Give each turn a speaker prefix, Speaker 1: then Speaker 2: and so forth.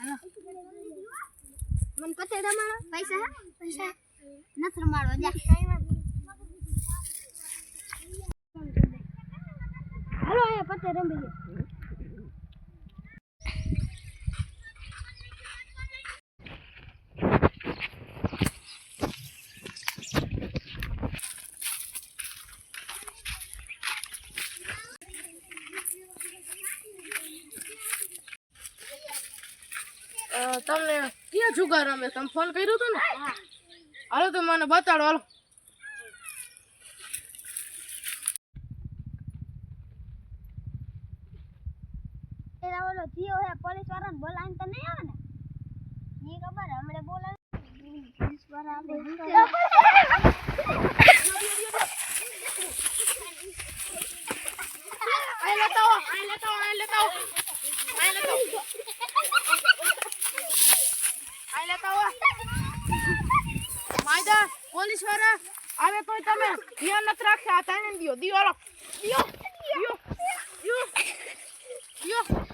Speaker 1: मन पते रमाड़ो पैसा है पैसा नथ रमाड़ो जा हेलो ये पते रमी
Speaker 2: તમને ક્યાં જુગાર રમે તમે ફોન કર્યો હતો ને હાલો તો મને બતાડો હાલો
Speaker 1: એરા ઓલો જીઓ હે પોલીસ વાળાને બોલાવીને તો નહીં આવે ને ઈ ખબર હમણે બોલાવે પોલીસ વાળા આવે
Speaker 2: આઈ લેતા આવો માયદા પોલીસ વાળા આવે તોય તમે ધ્યાન નથી રાખતા આ તાઈને દિયો દિયો હાલો દિયો